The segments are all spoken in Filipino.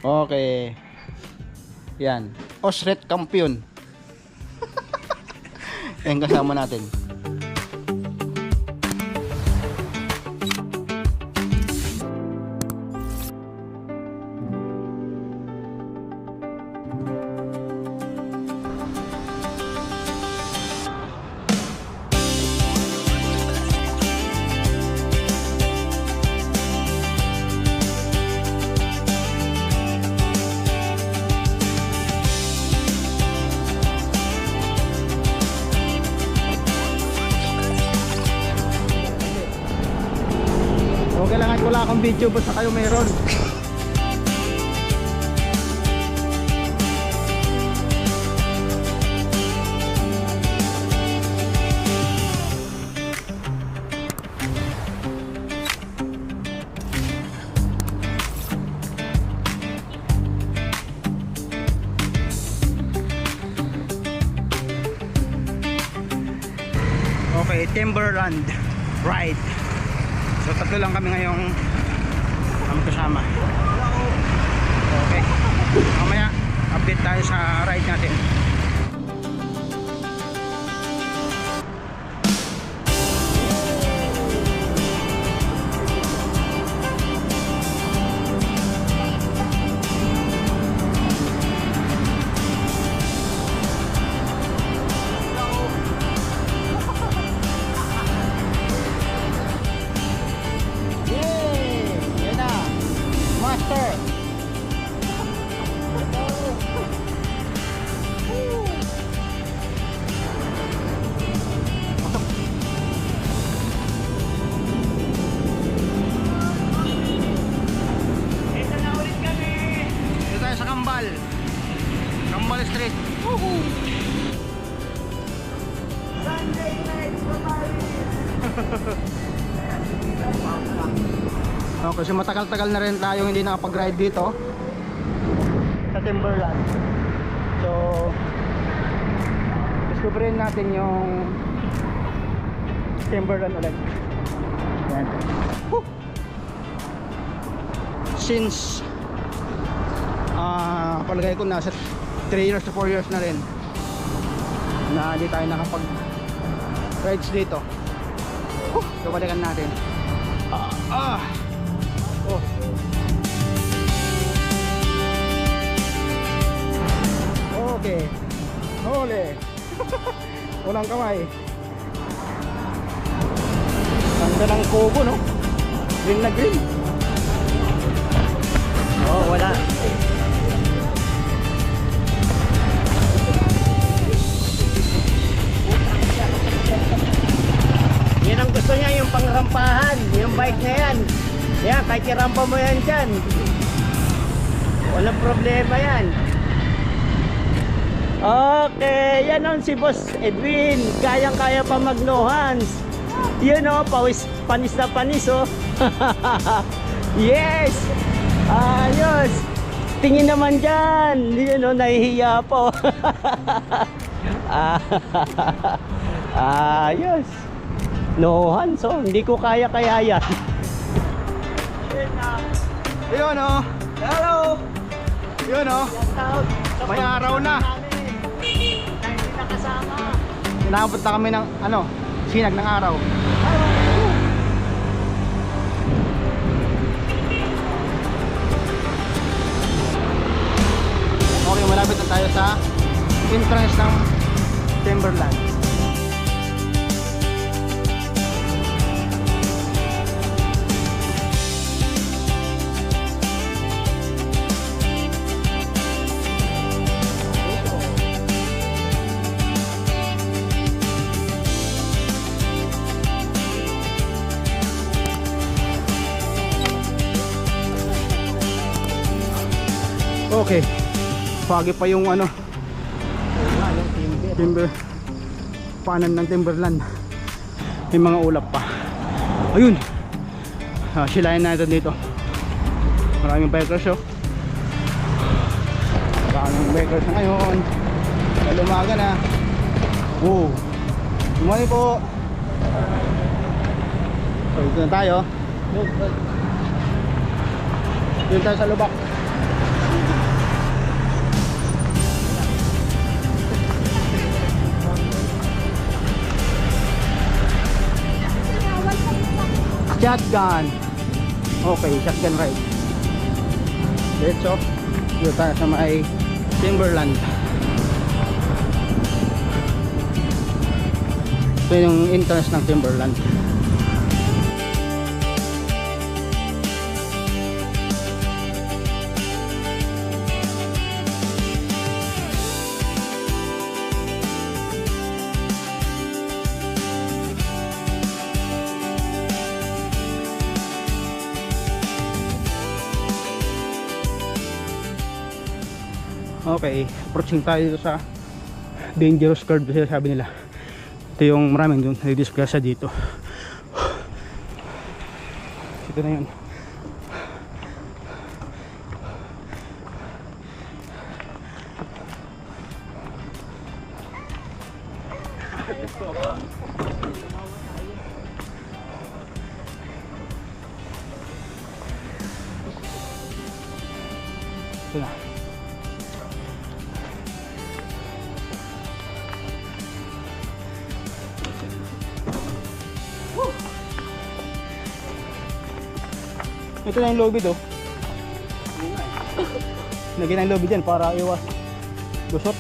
Okay. Yan. Osret Kampiyon. Yan kasama natin. Kailangan wala akong video, basta kayo meron. Okay, Timberland ride. So tatlo lang kami ngayong kasama. Okay. Mamaya update tayo sa ride natin. Kambal Street. Woohoo! Sunday night okay, so matagal-tagal na rin tayo hindi nakapag-ride dito sa Timberland. So discoverin natin yung Timberland ulit. Yan. Woo! Since palagay ko nasa 3 years to 4 years na rin na hindi tayo nakapag rides dito. So balikan natin. Oh. Okay. Hole. Walang kamay. Ganda ng kubo, no? Green na green. Oh, wala. Yan ang gusto niya, yung pangrampahan, yung bike na yan. Yan, kahit irampa mo yan dyan, walang problema yan. Okay, yan on si Boss Edwin. Kayang-kaya pa mag no hands. Yun o, panis na panis o. Yes! Ayos! Tingin naman dyan. Yun o, nahihiya po. Ayos! No hands o, hindi ko kaya yan. Yun o. Hello! Yun o. May araw na. Hindi nakasama. Inabot na kami ng sinag ng araw. Okay, malapit na tayo sa entrance ng Timberland. Okay, pagi pa yung timber panan ng Timberland. May mga ulap pa. Ayun, silayan natin dito. Maraming bikers oh. Maraming bikers na ngayon. Lumaga na. Oh, good morning po. So dito na tayo. Dito tayo sa lubak. Shotgun. Okay, shotgun ride. Diretso. Dito tayo sa may Timberland. Ito yung entrance ng Timberland. Okay, approaching tayo dito sa dangerous curve kasi sabi nila. Ito yung maraming doon nagdisgrasya dito. Ito na yun. Ito na. Ito na yung lobby do. Lagyan ng lobby dyan para iwas gusot.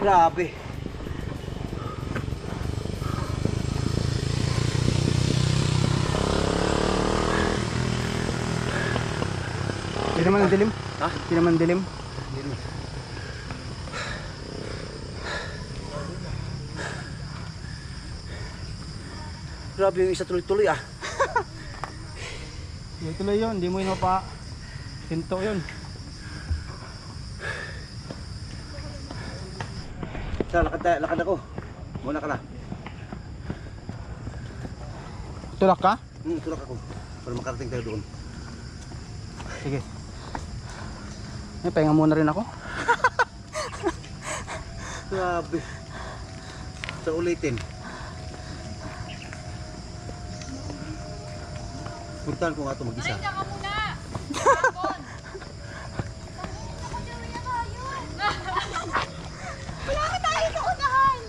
Grabe. Hindi naman ang dilim. Ha? Hindi naman dilim. Grabe yung isa tuloy-tuloy ah. Hindi tuloy yun. Hindi mo yun mapa hinto yun. Lakad ako. Muna ka na. Tulak ka? Tulak ako. Para makarating tayo doon. Sige. Pahinga muna rin ako. Grabe. Sa ulitin. Puntahan ko nga ito mag-isa. Ay, ka muna! Bakon! Wala ka tayo sa unahan!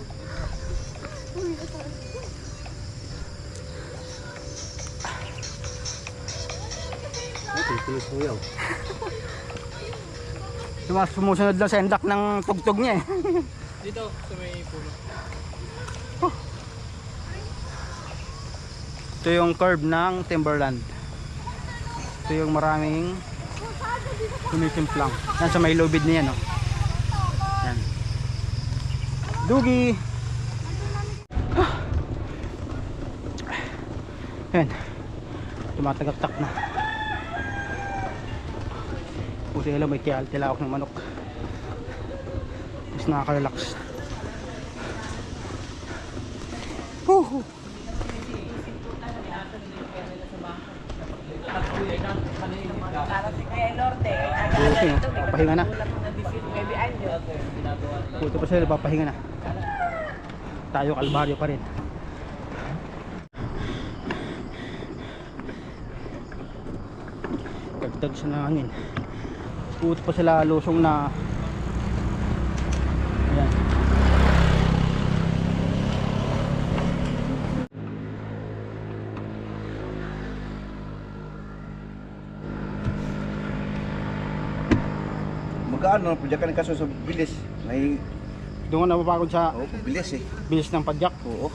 Tuloy-tuloy. Sumusunod lang sa endak ng tugtog niya eh. Dito, sa may puno. Ito yung curve ng Timberland. Ito yung maraming kumisimplang. Yan sa may lobid niya no. Yan. Dugi. Yan. Tumatagak-tak na. Pusi ilaw may tilawak ng manok. Mas nakaka-relax. Woohoo! Buti no, papahinga na. Buti pa sila, papahinga na. Tayo kalbaryo pa rin. Dagdag sa nangin. Buti pa sila lusong na. Ayan. Magkaano, pudyakan ng kaso sa bilis. May Doon nga napapagod sa bilis eh. bilis ng padyak. Oo.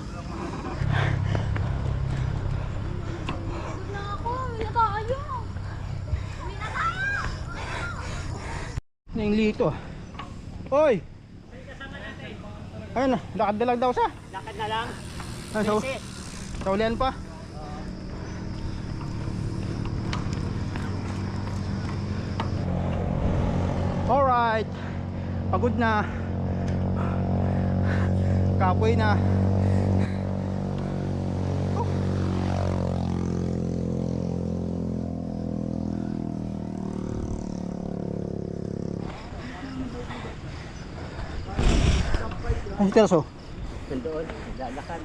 Na ako, uwi na tayo! Uwi na tayo! Ano yung lito? Oy! Ayun na, lakad na lang daw sa. Lakad na lang. Ayun, sa ulian pa. Alright, pagod na, kapoy na. Ay, terso. Doon, lalakad.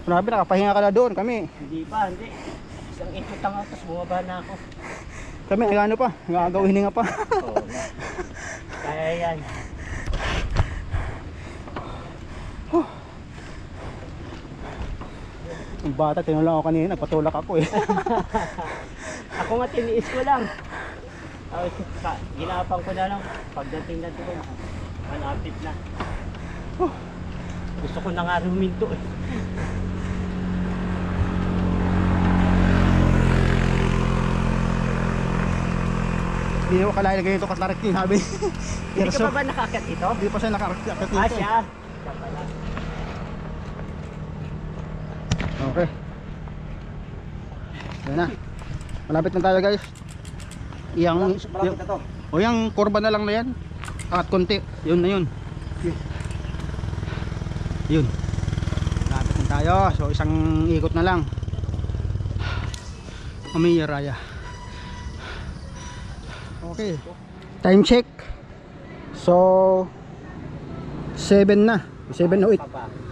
Grabe, nakapahinga ka na doon. Kami, Hindi pa, hindi. Isang ikot lang ako, tapos bumaba na ako. kami, ano pa, gagawin hininga pa. Oo. Kaya yan. Yung bata, tinulak ako kanina, nagpatulak ako eh. Ako nga tiniis ko lang. Ginapang ko na lang. Pagdating na doon, malapit na. Gusto ko na nga huminto eh. Hindi ko kalaya ganito katarik yung sabi. Hindi ka pa ba nakakit ito? Hindi pa siya nakakit dito. Ah, siya. Siya pala. Okay. Yan na. Malapit na tayo guys. Malapit na to. O yung kurba na lang na yan. At konti. Yun na yun. Yun. Malapit na tayo. So isang ikot na lang. Amiya Raya. Okay. Time check. So 7 na. 7:08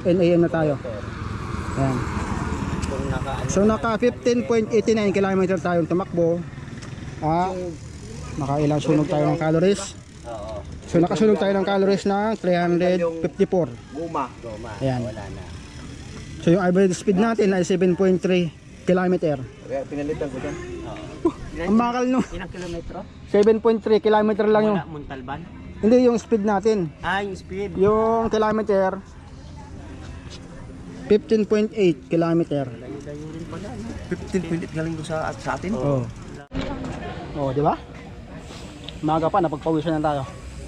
NAM na tayo. Ayan. So naka 15.89 km tayong tumakbo. Nakailang sunog tayo ng calories. Oo. So nakasunog tayo ng calories na 354. Guma. Ayan. Wala na. So yung average speed natin ay 7.3 km. Kaya pinalitan ko dyan. Ang makal no. Ilang kilometro? 7.3 km lang yung. Wala, Montalban? Hindi yung speed natin. Ah, yung speed. Yung kilometer 15.8 km. Layo-layo rin pala, no? 15 minutes galing doon sa atin. Oh. Oh, di ba? Maga pa napagpawisan na tayo.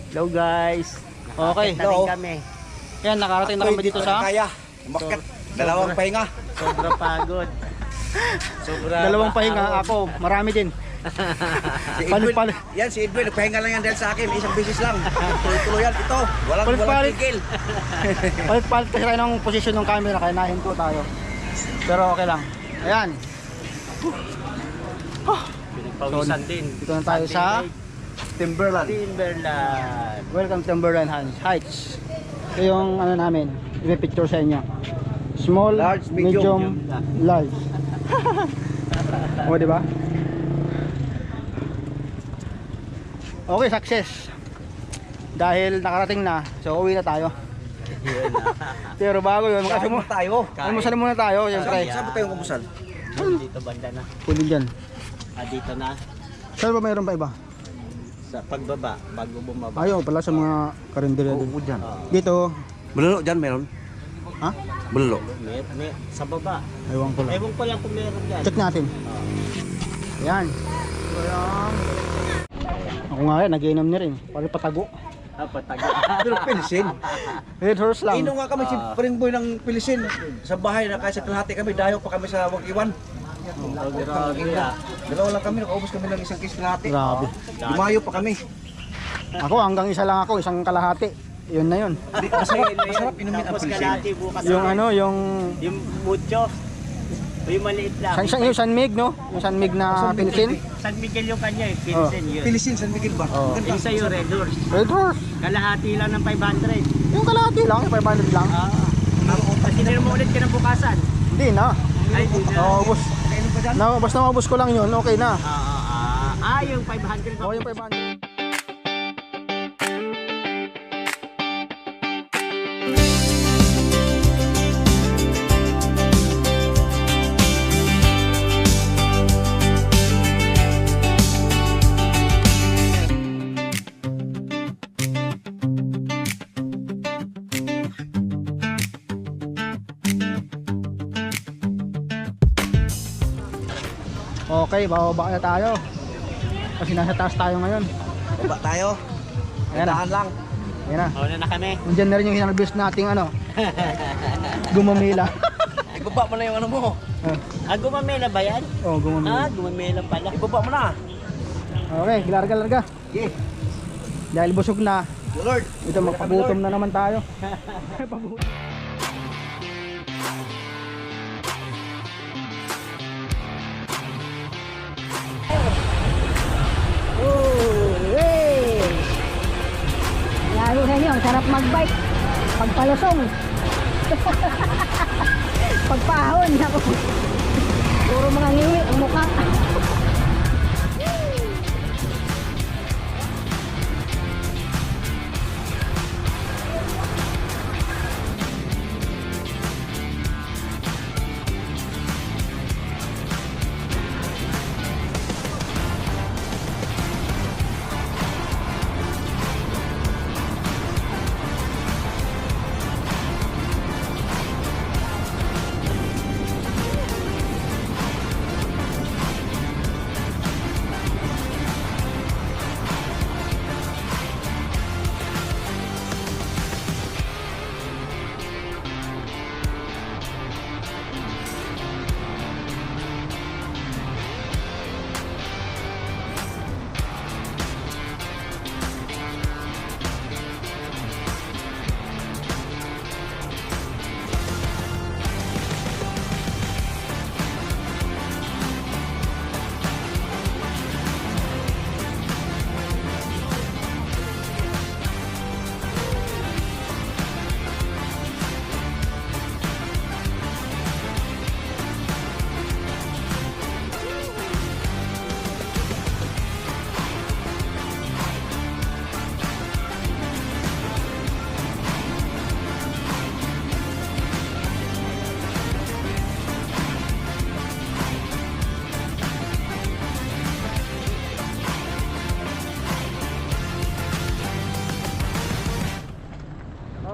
Hello guys. Okay. Nakakit na rin kami. Yan nakarating na kami dito sa Kaya. Bakit? Dalawang pahinga. Sobrang pagod. dalawang pahinga ako. Marami din. Si Palit- Edwin, palit. yan si Edwin, nagpahinga lang yan dahil sa akin. Isang beses lang. Tuloy-tuloy yan. Ito. Walang Palit-palit. tigil. Palit-palit kasi tayo ng posisyon ng camera kaya nahinto tayo. Pero okay lang. Ayan. Pawisan din. Dito na tayo sa Timberland. Timberland. Welcome to Timberland Heights. Ito yung ano namin, i-picture sa inyo. Small, Large, medium, medium, large. O, di ba? Okay, success. Dahil nakarating na, so uwi na tayo. Pero bago yun, Kain mo tayo. almusal muna tayo, siyempre. Saan ba tayong kumusal? Dito banda na. Kunin dyan. Ah, dito na. Saan ba mayroon pa iba? Sa pagbaba, bago bumaba. Ayaw pala sa mga karinderya din. Oo, dyan. Dito, Bulalo dyan meron. ha? Bulalo. May, sa baba. Ewan ko lang. Ewan ko lang kung meron dyan. Check natin. Ayan. Ako nga rin, nagiinom niya rin. Pari patago. Ah, pataga. Pero pilisin. Red horse lang. Ino nga kami si Paring Boy ng pilisin. Sa bahay na kaya sa kalahati kami, dayo pa kami sa Wag-Iwan. Dalawa lang kami, nakaubos kami ng isang case kalahati. Grabe. Lumayo pa kami. Ako hanggang isa lang ako, isang kalahati. Yun na yun. Masarap inumin ang Tapos pilisin. kalahati bukas. Yung ano, yung Yung mucho. O yung maliit lang. yung San Mig, no? Yung San Mig na pinsin. San Miguel yung kanya eh. Pinsen yun. Pilisin, San Miguel ba? Oh. Ganda. Yung sa'yo, Red Horse. Red horse. Kalahati lang ng 500. Yung kalahati lang, yung 500 lang. Sinira mo ulit kinabukasan. Hindi na. Ay, di na. Naubos. Basta naubos ko lang yun, okay na. Yung 500 O yung 500. Okay, bababa na tayo. Kasi nasa taas tayo ngayon. Baba tayo. Ayan na. Dahan lang. Ayan na. Una na kami. Nandiyan na rin yung hinarbis nating ano. Gumamila. Ibaba mo na yung ano mo. Gumamela ba yan? Oh, gumamila. Gumamela pala. Ibaba mo na. Okay, larga. Yeah. Dahil busog na, Lord. ito magpagutom na naman tayo. Lalo na yun, sarap mag-bike. Pagpalusong. Pagpahon ako. Puro mga ngiwi ang mukha.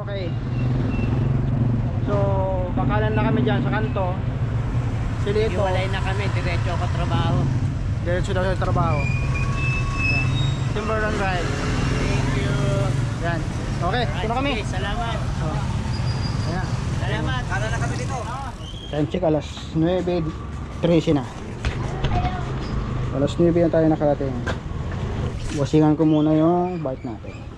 Okay. So, bakalan na kami dyan sa kanto. Si Lito, Iwalay na kami, diretso ako trabaho. diretso daw sa trabaho. Yan. Timberland Ride. Thank you. Yan. Okay, sino kami? Sige, salamat. Ayan. Salamat. Kala na kami dito. Time check alas 9:13 na. Alas 9 na tayo nakarating. Wasingan ko muna yung bike natin.